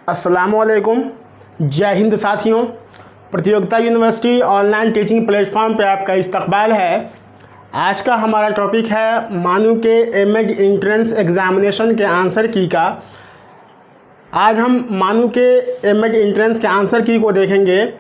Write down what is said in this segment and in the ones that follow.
अस्सलामुअलैकुम, जय हिंद साथियों। प्रतियोगिता यूनिवर्सिटी ऑनलाइन टीचिंग प्लेटफॉर्म पे आपका इस्तकबाल है। आज का हमारा टॉपिक है मानू के एमएड एंट्रेंस एग्ज़ामिनेशन के आंसर की का। आज हम मानू के एमएड एंट्रेंस के आंसर की को देखेंगे।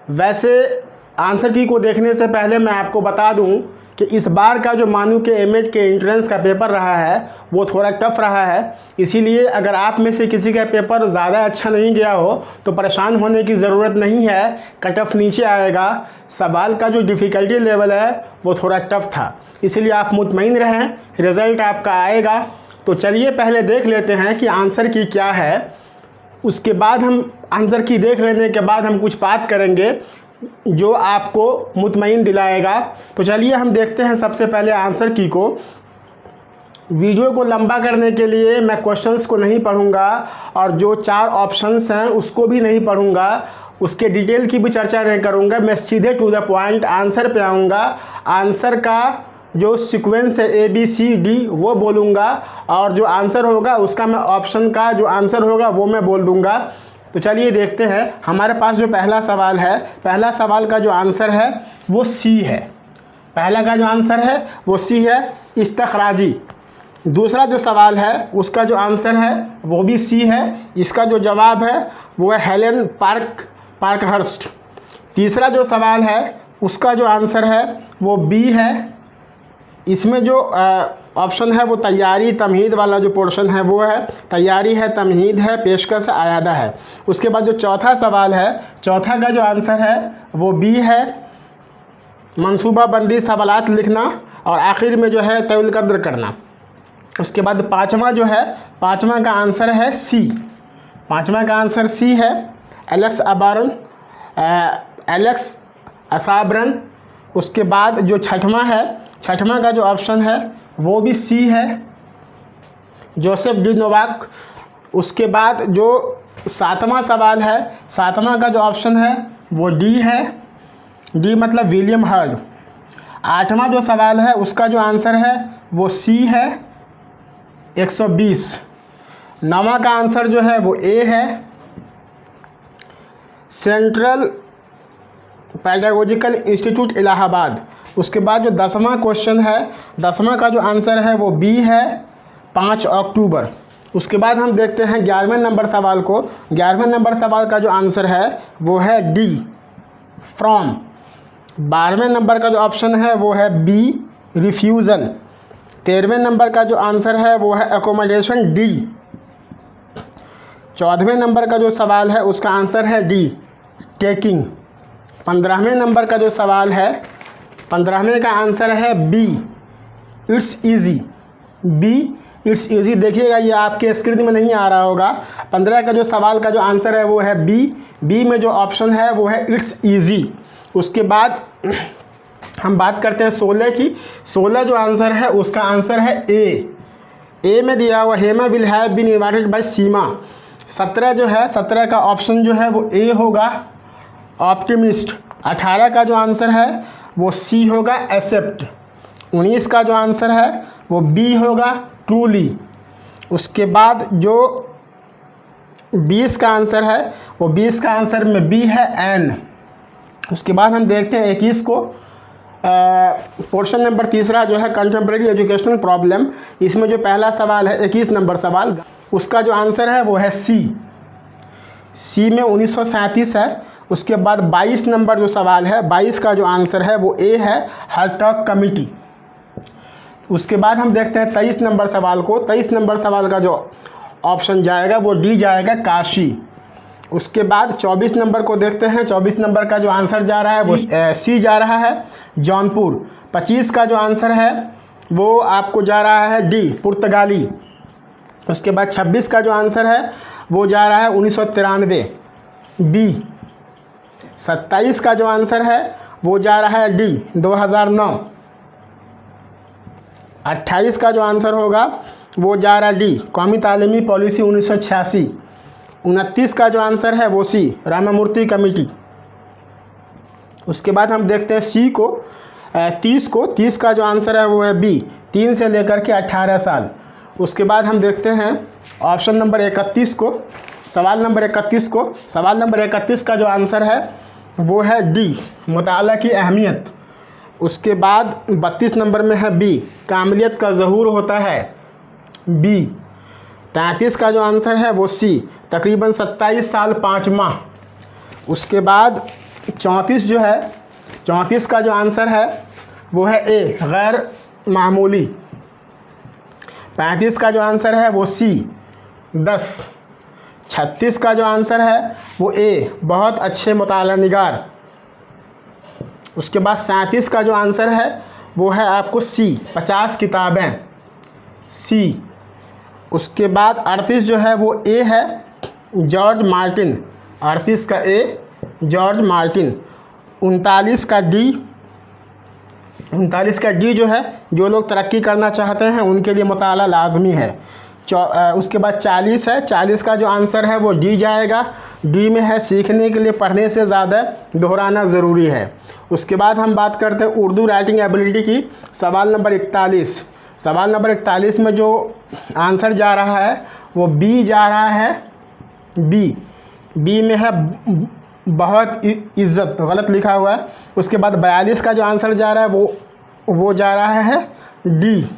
वैसे आंसर की को देखने से पहले मैं आपको बता दूं कि इस बार का जो मानू के एमएड के एंट्रेंस का पेपर रहा है वो थोड़ा टफ रहा है। इसीलिए अगर आप में से किसी का पेपर ज़्यादा अच्छा नहीं गया हो तो परेशान होने की ज़रूरत नहीं है। कट ऑफ नीचे आएगा। सवाल का जो डिफ़िकल्टी लेवल है वो थोड़ा टफ था, इसलिए आप मुतमईन रहें, रिज़ल्ट आपका आएगा। तो चलिए पहले देख लेते हैं कि आंसर की क्या है। उसके बाद हम आंसर की देख लेने के बाद हम कुछ बात करेंगे जो आपको मुतमईन दिलाएगा। तो चलिए हम देखते हैं सबसे पहले आंसर की को। वीडियो को लंबा करने के लिए मैं क्वेश्चंस को नहीं पढ़ूंगा और जो 4 ऑप्शंस हैं उसको भी नहीं पढ़ूंगा, उसके डिटेल की भी चर्चा नहीं करूंगा। मैं सीधे टू द पॉइंट आंसर पे आऊँगा। आंसर का जो सीक्वेंस है ABCD वो बोलूँगा और जो आंसर होगा उसका मैं ऑप्शन का जो आंसर होगा वो मैं बोल दूँगा। तो चलिए देखते हैं। हमारे पास जो पहला सवाल है, पहला सवाल का जो आंसर है वो C है। पहला का जो आंसर है वो C है, इस्तखराजी। दूसरा जो सवाल है उसका जो आंसर है वो भी C है। इसका जो जवाब है वो है हेलेन पार्कहर्स्ट। तीसरा जो सवाल है उसका जो आंसर है वो B है। इसमें जो ऑप्शन है वो तैयारी तमहीद वाला जो पोर्शन है वो है। तैयारी है, तमहीद है, पेशकश आयादा है। उसके बाद जो चौथा सवाल है, चौथा का जो आंसर है वो B है, मनसूबाबंदी सवालात लिखना और आखिर में जो है तौल कद्र करना। उसके बाद पाँचवा जो है, पाँचवा का आंसर है C। पाँचवा का आंसर C है, एलेक्स असाब्रन। उसके बाद जो छठवां है, छठवां का जो ऑप्शन है वो भी C है, जोसेफ डी नोवाक। उसके बाद जो सातवां सवाल है, सातवां का जो ऑप्शन है वो D है, D मतलब विलियम हर्ड। आठवां जो सवाल है उसका जो आंसर है वो C है, 120। नौवां का आंसर जो है वो A है, सेंट्रल पेडागोजिकल इंस्टीट्यूट इलाहाबाद। उसके बाद जो 10वां क्वेश्चन है, 10वां का जो आंसर है वो B है, 5 अक्टूबर। उसके बाद हम देखते हैं 11वें नंबर सवाल को। 11वें नंबर सवाल का जो आंसर है वो है D, फ्रॉम। 12वें नंबर का जो ऑप्शन है वो है B, रिफ्यूज़ल। 13वें नंबर का जो आंसर है वो है एकोमोडेशन, D। 14वें नंबर का जो सवाल है उसका आंसर है D, टेकिंग। 15वें नंबर का जो सवाल है, 15वें का आंसर है B, it's easy. B, it's easy. देखिएगा ये आपके स्क्रीन में नहीं आ रहा होगा। 15 का जो सवाल का जो आंसर है वो है B। B में जो ऑप्शन है वो है इट्स ईजी। उसके बाद हम बात करते हैं 16 की। 16 जो आंसर है उसका आंसर है A में दिया हुआ Hema will have been invited by Seema. 17 जो है, 17 का ऑप्शन जो है वो A होगा, ऑप्टिमिस्ट। 18 का जो आंसर है वो C होगा, एक्सेप्ट। 19 का जो आंसर है वो B होगा, ट्रूली। उसके बाद जो 20 का आंसर है वो 20 का आंसर में B है, N। उसके बाद हम देखते हैं 21 को। पोर्शन नंबर तीसरा जो है कंटेम्प्रेरी एजुकेशनल प्रॉब्लम। इसमें जो पहला सवाल है 21 नंबर सवाल, उसका जो आंसर है वो है C में 1937 है। उसके बाद 22 नंबर जो सवाल है, 22 का जो आंसर है वो A है, हर्टॉग कमिटी। उसके बाद हम देखते हैं 23 नंबर सवाल को। 23 नंबर सवाल का जो ऑप्शन जाएगा वो D जाएगा, काशी। उसके बाद 24 नंबर को देखते हैं। 24 नंबर का जो आंसर जा रहा है वो C जा रहा है, जौनपुर। 25 का जो आंसर है वो आपको जा रहा है D, पुर्तगाली। उसके बाद 26 का जो आंसर है वो जा रहा है 1993, B। 27 का जो आंसर है वो जा रहा है D, 2009। 28 का जो आंसर होगा वो जा रहा है D, कौमी तालीमी पॉलिसी 1986। 29 का जो आंसर है वो C, रामामूर्ति कमेटी। उसके बाद हम देखते हैं C को, 30 का जो आंसर है वो है B, 3 से लेकर के 18 साल। उसके बाद हम देखते हैं ऑप्शन नंबर 31 को, सवाल नंबर 31 को। सवाल नंबर 31 का जो आंसर है वो है डी, मुताला की अहमियत। उसके बाद 32 नंबर में है बी, कामिलियत का ज़हूर होता है, बी। 33 का जो आंसर है वो सी, तकरीबन 27 साल 5 माह। उसके बाद 34 जो है, 34 का जो आंसर है वो है ए, गैर मामूली। 35 का जो आंसर है वो सी, 10। 36 का जो आंसर है वो ए, बहुत अच्छे मुताला निगार। उसके बाद 37 का जो आंसर है वो है आपको सी, 50 किताबें, सी। उसके बाद 38 जो है वो ए है, जॉर्ज मार्टिन। 38 का ए, जॉर्ज मार्टिन। 39 का डी, 39 का डी जो है, जो लोग तरक्की करना चाहते हैं उनके लिए मुताला लाजमी है। उसके बाद 40 है, 40 का जो आंसर है वो डी जाएगा। डी में है सीखने के लिए पढ़ने से ज़्यादा दोहराना ज़रूरी है। उसके बाद हम बात करते हैं उर्दू राइटिंग एबिलिटी की। सवाल नंबर 41, सवाल नंबर 41 में जो आंसर जा रहा है वो बी जा रहा है, बी। बी में है बहुत इज़्ज़त, गलत लिखा हुआ है। उसके बाद 42 का जो आंसर जा रहा है वो जा रहा है डी,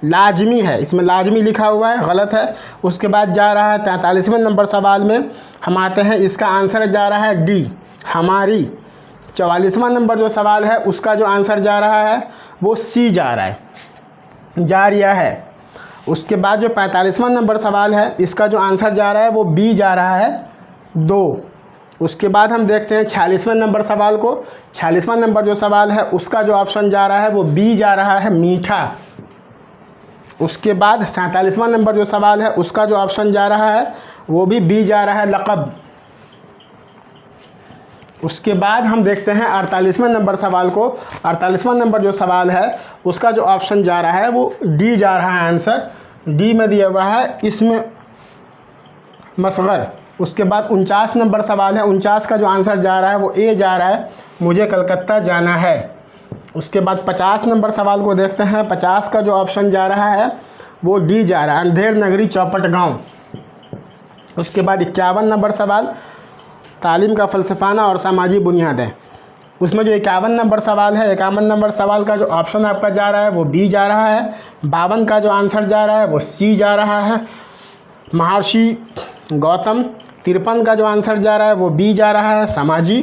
लाजमी है, इसमें लाजमी लिखा हुआ है, गलत है। उसके बाद जा रहा है 43वें नंबर सवाल में हम आते हैं, इसका आंसर जा रहा है डी, हमारी। 44वां नंबर जो सवाल है उसका जो आंसर जा रहा है वो सी जा रहा है, जारिया है। उसके बाद जो 45वां नंबर सवाल है इसका जो आंसर जा रहा है वो बी जा रहा है, 2। उसके बाद हम देखते हैं 46वें नंबर सवाल को। 46वां नंबर जो सवाल है उसका जो ऑप्शन जा रहा है वो बी जा रहा है, मीठा। उसके बाद 47वां नंबर जो सवाल है उसका जो ऑप्शन जा रहा है वो भी बी जा रहा है, लक़ब। उसके बाद हम देखते हैं 48वें नंबर सवाल को। 48वां नंबर जो सवाल है उसका जो ऑप्शन जा रहा है वो डी जा रहा है, आंसर डी में दिया हुआ है, इसमें मसग़र। उसके बाद 49 नंबर सवाल है, 49 का जो आंसर जा रहा है वो ए जा रहा है, मुझे कलकत्ता जाना है। उसके बाद 50 नंबर सवाल को देखते हैं। 50 का जो ऑप्शन जा रहा है वो डी जा रहा है, अंधेर नगरी चौपट गांव। उसके बाद 51 नंबर सवाल, तालीम का फ़लसफ़ाना और समाजी बुनियादें। उसमें जो 51 नंबर सवाल है, 51 नंबर सवाल का जो ऑप्शन आपका जा रहा है वो बी जा रहा है। 52 का जो आंसर जा रहा है वो सी जा रहा है, महर्षि गौतम। 53 का जो आंसर जा रहा है वो बी जा रहा है, समाजी।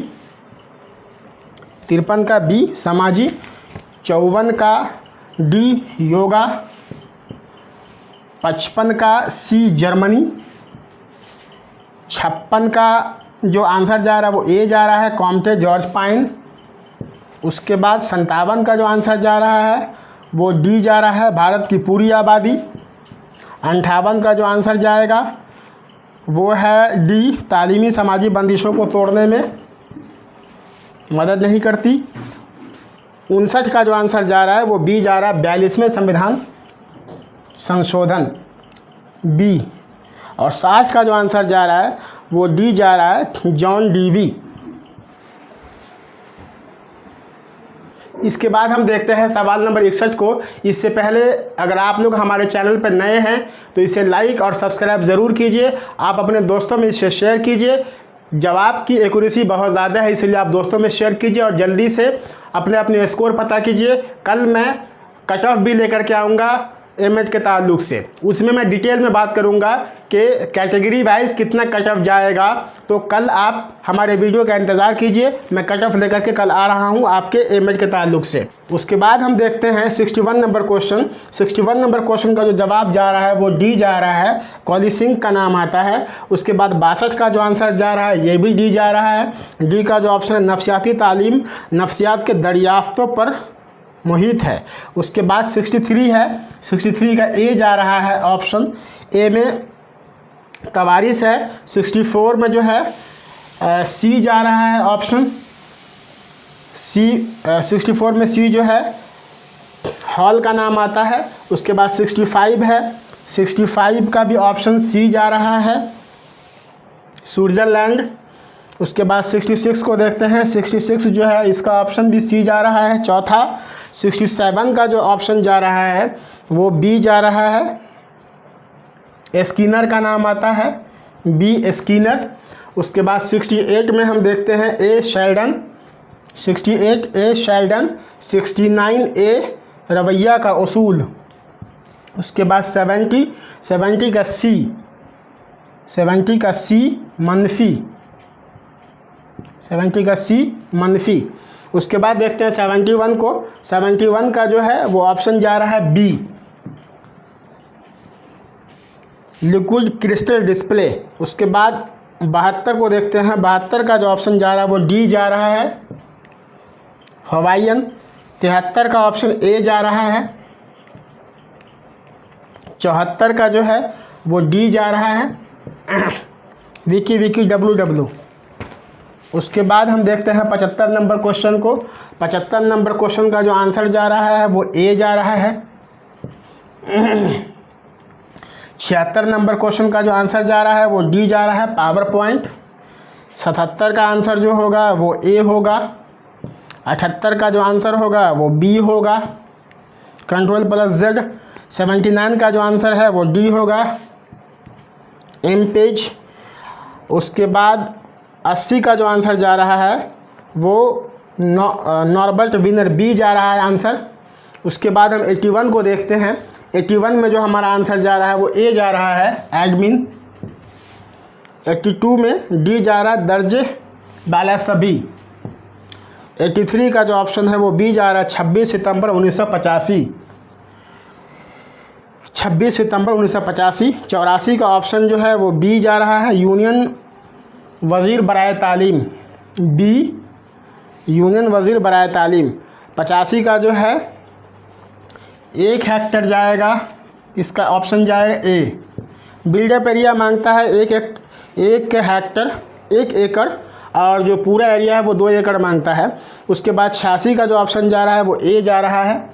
53 का बी, समाजी। 54 का डी, योगा। 55 का सी, जर्मनी। 56 का जो आंसर जा रहा है वो ए जा रहा है, कॉम्टे जॉर्ज पाइन। उसके बाद 57 का जो आंसर जा रहा है वो डी जा रहा है, भारत की पूरी आबादी। 58 का जो आंसर जाएगा वो है डी, तालीमी समाजी बंदिशों को तोड़ने में मदद नहीं करती। 59 का जो आंसर जा रहा है वो बी जा रहा है, 42वें संविधान संशोधन, बी। और 60 का जो आंसर जा रहा है वो डी जा रहा है, जॉन डीवी। इसके बाद हम देखते हैं सवाल नंबर 61 को। इससे पहले अगर आप लोग हमारे चैनल पर नए हैं तो इसे लाइक और सब्सक्राइब ज़रूर कीजिए। आप अपने दोस्तों में इसे शेयर कीजिए। जवाब की एक्यूरेसी बहुत ज़्यादा है, इसलिए आप दोस्तों में शेयर कीजिए और जल्दी से अपने स्कोर पता कीजिए। कल मैं कट ऑफ भी लेकर के आऊँगा एमएच के ताल्लुक से, उसमें मैं डिटेल में बात करूंगा कि कैटेगरी वाइज कितना कट ऑफ जाएगा। तो कल आप हमारे वीडियो का इंतज़ार कीजिए, मैं कट ऑफ लेकर के कल आ रहा हूं आपके एमएच के ताल्लुक से। उसके बाद हम देखते हैं 61 नंबर क्वेश्चन। 61 नंबर क्वेश्चन का जो जवाब जा रहा है वो डी जा रहा है, कौली सिंह का नाम आता है। उसके बाद 62 का जो आंसर जा रहा है ये भी डी जा रहा है। डी का जो ऑप्शन है नफ्सियाती तालीम, नफ्सियात के दरियाफ्तों पर मुहित है। उसके बाद 63 है, 63 का ए जा रहा है ऑप्शन, ए में तवारीस है। 64 में जो है सी जा रहा है ऑप्शन, सी। 64 में सी जो है हॉल का नाम आता है। उसके बाद 65 है, 65 का भी ऑप्शन सी जा रहा है, स्विट्ज़रलैंड। उसके बाद 66 को देखते हैं। 66 जो है इसका ऑप्शन भी सी जा रहा है, चौथा। 67 का जो ऑप्शन जा रहा है वो बी जा रहा है, स्किनर का नाम आता है, बी स्किनर। उसके बाद 68 में हम देखते हैं ए शेल्डन, 68 ए शेल्डन। 69 ए रवैया का उसूल। उसके बाद 70 का सी, 70 का सी मनफी, 70 का सी मनफी। उसके बाद देखते हैं 71 को। 71 का जो है वो ऑप्शन जा रहा है बी, लिक्विड क्रिस्टल डिस्प्ले। उसके बाद 72 को देखते हैं। 72 का जो ऑप्शन जा रहा है वो डी जा रहा है, हवाईयन। 73 का ऑप्शन ए जा रहा है। 74 का जो है वो डी जा रहा है, विकी WW। उसके बाद हम देखते हैं 75 नंबर क्वेश्चन को। 75 नंबर क्वेश्चन का जो आंसर जा रहा है वो ए जा रहा है। 76 नंबर क्वेश्चन का जो आंसर जा रहा है वो डी जा रहा है, पावर पॉइंट। 77 का आंसर जो होगा वो ए होगा। 78 का जो आंसर होगा वो बी होगा, Ctrl+Z। 79 का जो आंसर है वो डी होगा, एम पेज। उसके बाद 80 का जो आंसर जा रहा है वो नॉर्बर्ट विनर बी जा रहा है आंसर। उसके बाद हम 81 को देखते हैं। 81 में जो हमारा आंसर जा रहा है वो ए जा रहा है, एडमिन। 82 में डी जा रहा है, दर्ज वाला सभी। 83 का जो ऑप्शन है वो बी जा रहा है, 26 सितंबर 1985, 26 सितंबर 1985। 84 का ऑप्शन जो है वो बी जा रहा है, यूनियन वज़ीर बराए तालीम, बी यूनियन वज़ीर बराए तालीम। 85 का जो है 1 हेक्टर जाएगा, इसका ऑप्शन जाएगा ए। बिल्डअप एरिया मांगता है 1 हेक्टर, 1 एकड़, और जो पूरा एरिया है वो 2 एकड़ मांगता है। उसके बाद 86 का जो ऑप्शन जा रहा है वो ए जा रहा है,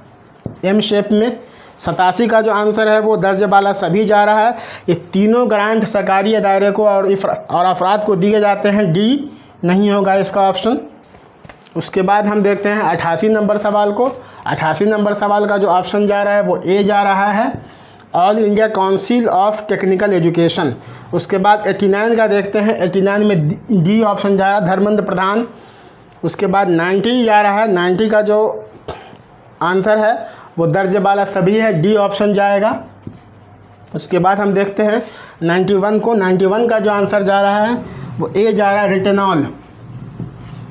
एम शेप में। 87 का जो आंसर है वो दर्ज वाला सभी जा रहा है। ये तीनों ग्रांट सरकारी दायरे को और अफराद को दिए जाते हैं, डी नहीं होगा इसका ऑप्शन। उसके बाद हम देखते हैं 88 नंबर सवाल को। 88 नंबर सवाल का जो ऑप्शन जा रहा है वो ए जा रहा है, all India council of technical education. उसके बाद 89 का देखते हैं। 89 में डी ऑप्शन जा रहा है, धर्मेंद्र प्रधान। उसके बाद 90 जा रहा है। 90 का जो आंसर है वो दर्ज वाला सभी है, डी ऑप्शन जाएगा। उसके बाद हम देखते हैं 91 को। 91 का जो आंसर जा रहा है वो ए जा रहा है, रेटिनॉल।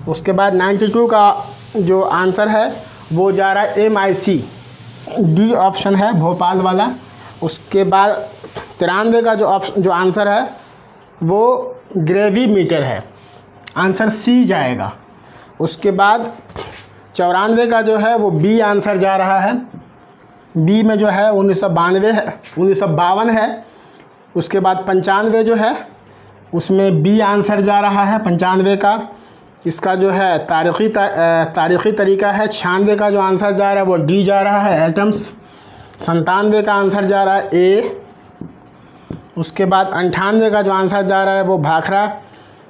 उसके बाद 92 का जो आंसर है वो जा रहा है, MIC, डी ऑप्शन है, भोपाल वाला। उसके बाद 93 का जो आंसर है वो ग्रेविमीटर है, आंसर सी जाएगा। उसके बाद 94 का जो है वो बी आंसर जा रहा है, बी में जो है 1952 है। उसके बाद 95 जो है उसमें बी आंसर जा रहा है, 95 का। इसका जो है तारीख़ी तरीका है। 96 का जो आंसर जा रहा है वो डी जा रहा है, एटम्स। 97 का आंसर जा रहा है ए। उसके बाद 98 का जो आंसर जा रहा है वो भाखड़ा,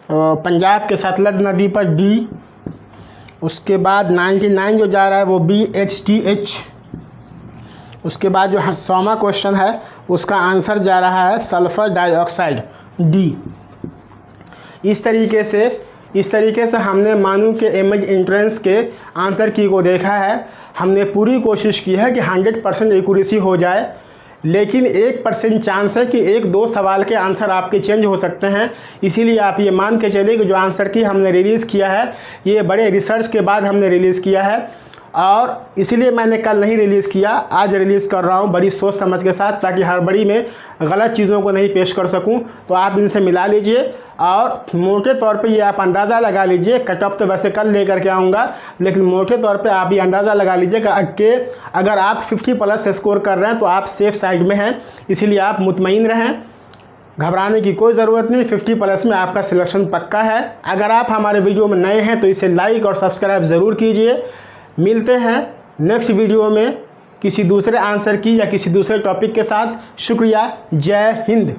पंजाब के सतलज नदी पर, डी। उसके बाद 99 जो जा रहा है वो BHTH। उसके बाद जो 100वां क्वेश्चन है उसका आंसर जा रहा है सल्फ़र डाइऑक्साइड, डी। इस तरीके से हमने मानू के इमेज एंट्रेंस के आंसर की को देखा है। हमने पूरी कोशिश की है कि 100% एक्यूरेसी हो जाए, लेकिन 1% चांस है कि 1-2 सवाल के आंसर आपके चेंज हो सकते हैं। इसीलिए आप ये मान के चलिए कि जो आंसर की हमने रिलीज़ किया है ये बड़े रिसर्च के बाद हमने रिलीज़ किया है, और इसलिए मैंने कल नहीं रिलीज़ किया, आज रिलीज़ कर रहा हूँ बड़ी सोच समझ के साथ, ताकि हड़बड़ी में गलत चीज़ों को नहीं पेश कर सकूँ। तो आप इनसे मिला लीजिए और मोटे तौर पे ये आप अंदाज़ा लगा लीजिए। कट ऑफ तो वैसे कल लेकर के आऊँगा, लेकिन मोटे तौर पे आप ये अंदाज़ा लगा लीजिए कि अगर आप 50+ स्कोर कर रहे हैं तो आप सेफ़ साइड में हैं। इसीलिए आप मुतमईन रहें, घबराने की कोई ज़रूरत नहीं। 50+ में आपका सिलेक्शन पक्का है। अगर आप हमारे वीडियो में नए हैं तो इसे लाइक और सब्सक्राइब ज़रूर कीजिए। मिलते हैं नेक्स्ट वीडियो में किसी दूसरे आंसर की या किसी दूसरे टॉपिक के साथ। शुक्रिया, जय हिंद।